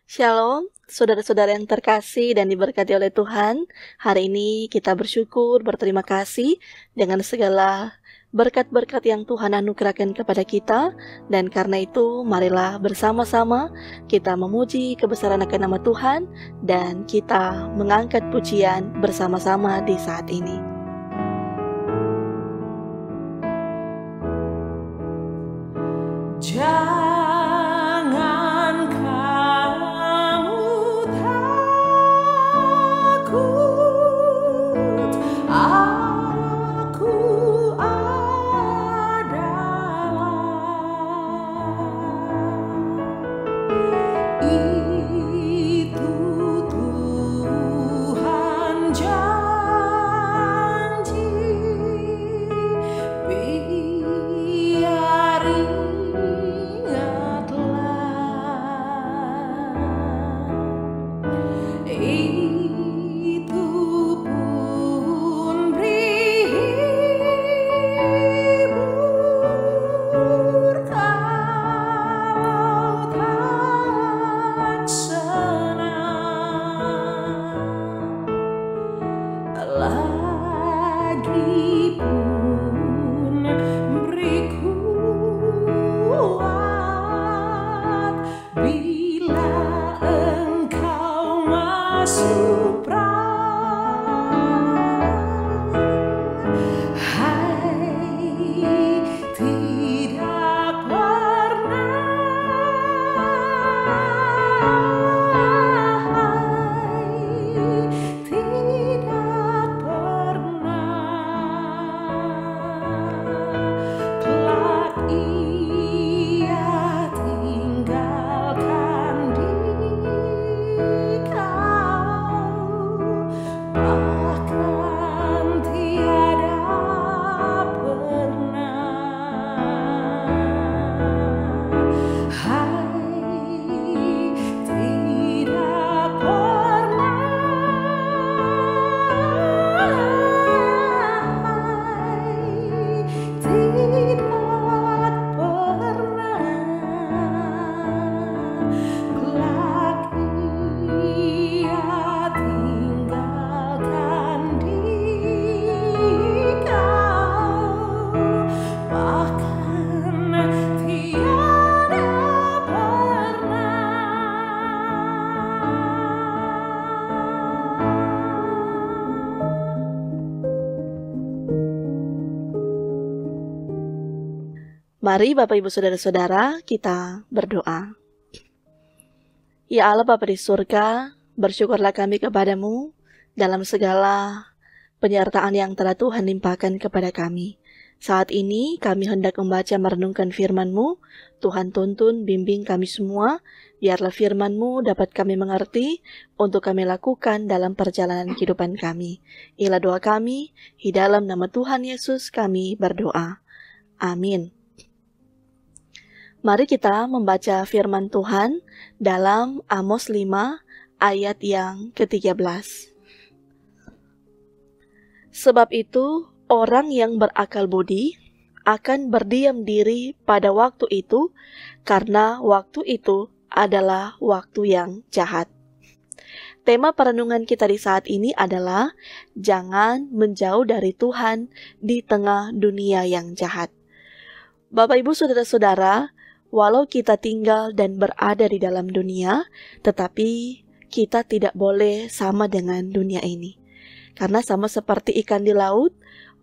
Shalom, saudara-saudara yang terkasih dan diberkati oleh Tuhan. Hari ini kita bersyukur, berterima kasih dengan segala berkat-berkat yang Tuhan anugerahkan kepada kita. Dan karena itu, marilah bersama-sama kita memuji kebesaran akan nama Tuhan dan kita mengangkat pujian bersama-sama di saat ini. Jangan kamu takut, aku adalah. Itu Tuhan janji, biar itu pun beri hibur kalau tak senang, lagi pun beri kuat bila engkau masuk perang. Hai, tidak pernah kelak ia tinggalkan dikau, bahkan tiada pernah. Hai, tidak pernah. Tidak pernah kelak ia tinggalkan dikau, bahkan tiada pernah. Mari Bapak Ibu Saudara-saudara kita berdoa. Ya Allah Bapa di surga, bersyukurlah kami kepadamu dalam segala penyertaan yang telah Tuhan limpahkan kepada kami. Saat ini kami hendak membaca merenungkan firman-Mu. Tuhan tuntun bimbing kami semua, biarlah firman-Mu dapat kami mengerti untuk kami lakukan dalam perjalanan kehidupan kami. Inilah doa kami, di dalam nama Tuhan Yesus kami berdoa. Amin. Mari kita membaca firman Tuhan dalam Amos 5 ayat yang ke-13. Sebab itu, orang yang berakal budi akan berdiam diri pada waktu itu, karena waktu itu adalah waktu yang jahat. Tema perenungan kita di saat ini adalah jangan menjauh dari Tuhan di tengah dunia yang jahat. Bapak Ibu Saudara-saudara, walau kita tinggal dan berada di dalam dunia, tetapi kita tidak boleh sama dengan dunia ini. Karena sama seperti ikan di laut,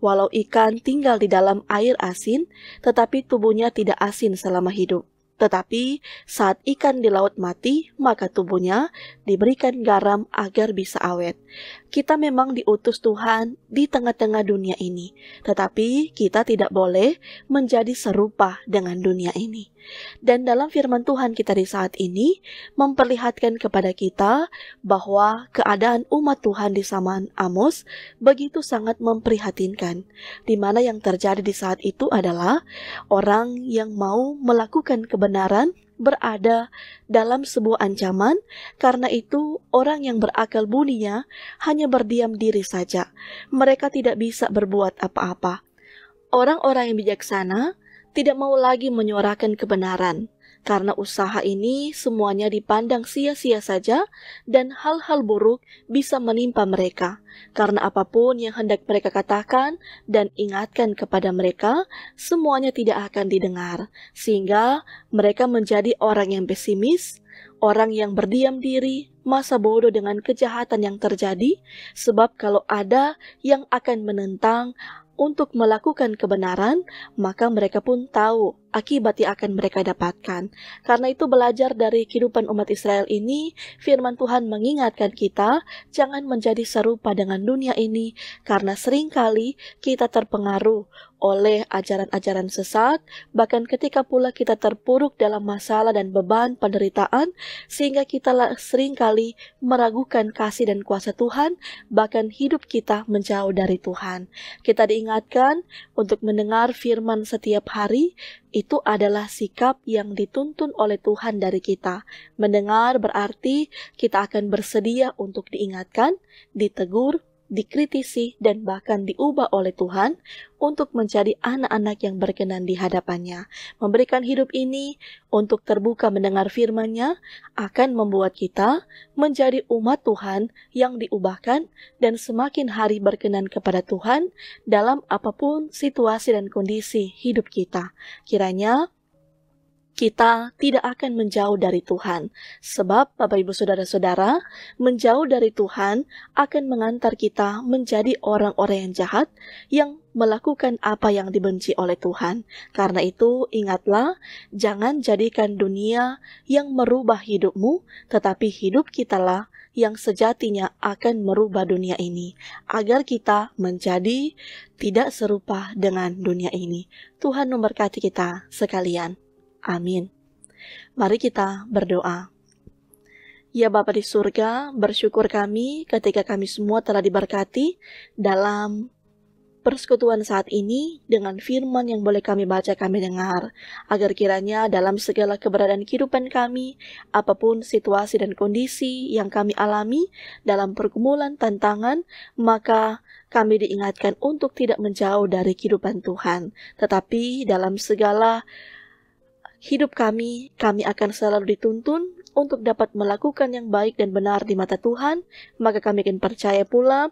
walau ikan tinggal di dalam air asin, tetapi tubuhnya tidak asin selama hidup. Tetapi saat ikan di laut mati, maka tubuhnya diberikan garam agar bisa awet. Kita memang diutus Tuhan di tengah-tengah dunia ini, tetapi kita tidak boleh menjadi serupa dengan dunia ini. Dan dalam firman Tuhan kita di saat ini memperlihatkan kepada kita bahwa keadaan umat Tuhan di zaman Amos begitu sangat memprihatinkan, di mana yang terjadi di saat itu adalah orang yang mau melakukan kebenaran berada dalam sebuah ancaman. Karena itu orang yang berakal budinya hanya berdiam diri saja. Mereka tidak bisa berbuat apa-apa. Orang-orang yang bijaksana tidak mau lagi menyuarakan kebenaran. Karena usaha ini semuanya dipandang sia-sia saja dan hal-hal buruk bisa menimpa mereka. Karena apapun yang hendak mereka katakan dan ingatkan kepada mereka, semuanya tidak akan didengar. Sehingga mereka menjadi orang yang pesimis, orang yang berdiam diri, masa bodoh dengan kejahatan yang terjadi, sebab kalau ada yang akan menentang untuk melakukan kebenaran, maka mereka pun tahu akibat yang akan mereka dapatkan. Karena itu belajar dari kehidupan umat Israel ini, firman Tuhan mengingatkan kita jangan menjadi serupa dengan dunia ini, karena seringkali kita terpengaruh oleh ajaran-ajaran sesat, bahkan ketika pula kita terpuruk dalam masalah dan beban penderitaan, sehingga kita seringkali meragukan kasih dan kuasa Tuhan, bahkan hidup kita menjauh dari Tuhan. Kita diingatkan untuk mendengar firman setiap hari, itu adalah sikap yang dituntun oleh Tuhan dari kita. Mendengar berarti kita akan bersedia untuk diingatkan, ditegur, dikritisi, dan bahkan diubah oleh Tuhan untuk menjadi anak-anak yang berkenan di hadapannya. Memberikan hidup ini untuk terbuka mendengar firman-Nya akan membuat kita menjadi umat Tuhan yang diubahkan dan semakin hari berkenan kepada Tuhan dalam apapun situasi dan kondisi hidup kita. Kiranya kita tidak akan menjauh dari Tuhan. Sebab, Bapak Ibu Saudara-saudara, menjauh dari Tuhan akan mengantar kita menjadi orang-orang yang jahat, yang melakukan apa yang dibenci oleh Tuhan. Karena itu, ingatlah, jangan jadikan dunia yang merubah hidupmu, tetapi hidup kitalah yang sejatinya akan merubah dunia ini, agar kita menjadi tidak serupa dengan dunia ini. Tuhan memberkati kita sekalian. Amin. Mari kita berdoa. Ya Bapa di surga, bersyukur kami ketika kami semua telah diberkati dalam persekutuan saat ini dengan firman yang boleh kami baca, kami dengar, agar kiranya dalam segala keberadaan kehidupan kami, apapun situasi dan kondisi yang kami alami dalam pergumulan tantangan, maka kami diingatkan untuk tidak menjauh dari kehidupan Tuhan, tetapi dalam segala hidup kami akan selalu dituntun untuk dapat melakukan yang baik dan benar di mata Tuhan. Maka kami akan percaya pula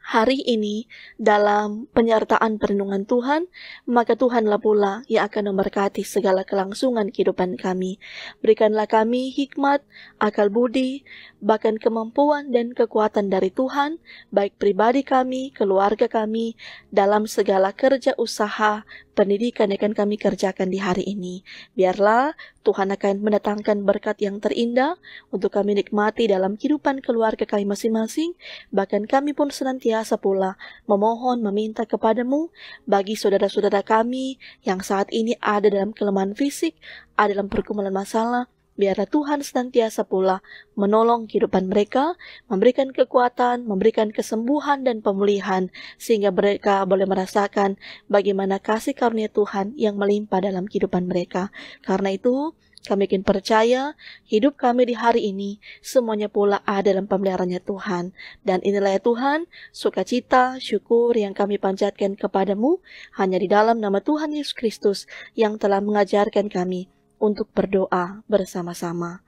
hari ini dalam penyertaan perlindungan Tuhan, maka Tuhanlah pula yang akan memberkati segala kelangsungan kehidupan kami. Berikanlah kami hikmat, akal budi, bahkan kemampuan dan kekuatan dari Tuhan, baik pribadi kami, keluarga kami, dalam segala kerja usaha, pendidikan yang akan kami kerjakan di hari ini. Biarlah Tuhan akan mendatangkan berkat yang terindah untuk kami nikmati dalam kehidupan keluarga kami masing-masing. Bahkan kami pun senantiasa pula memohon, meminta kepadamu bagi saudara-saudara kami yang saat ini ada dalam kelemahan fisik, ada dalam pergumulan masalah. Biarlah Tuhan senantiasa pula menolong kehidupan mereka, memberikan kekuatan, memberikan kesembuhan dan pemulihan, sehingga mereka boleh merasakan bagaimana kasih karunia Tuhan yang melimpah dalam kehidupan mereka. Karena itu, kami ingin percaya hidup kami di hari ini semuanya pula ada dalam pemeliharaannya Tuhan. Dan inilah ya Tuhan, sukacita, syukur yang kami panjatkan kepadamu hanya di dalam nama Tuhan Yesus Kristus yang telah mengajarkan kami untuk berdoa bersama-sama.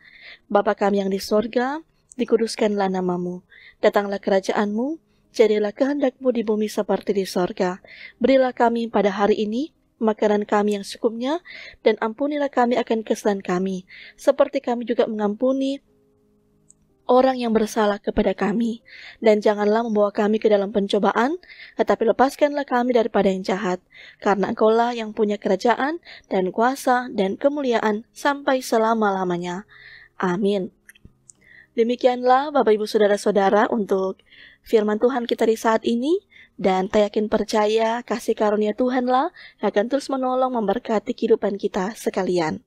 Bapa kami yang di sorga, dikuduskanlah namamu, datanglah kerajaanmu, jadilah kehendakmu di bumi seperti di sorga. Berilah kami pada hari ini makanan kami yang secukupnya, dan ampunilah kami akan kesalahan kami, seperti kami juga mengampuni orang yang bersalah kepada kami. Dan janganlah membawa kami ke dalam pencobaan, tetapi lepaskanlah kami daripada yang jahat. Karena Engkaulah yang punya kerajaan dan kuasa dan kemuliaan sampai selama-lamanya. Amin. Demikianlah Bapak Ibu Saudara-saudara untuk firman Tuhan kita di saat ini. Dan saya yakin percaya kasih karunia Tuhanlah yang akan terus menolong memberkati kehidupan kita sekalian.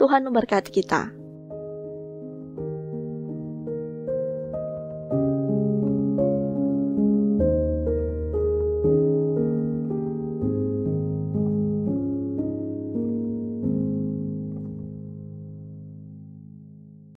Tuhan memberkati kita.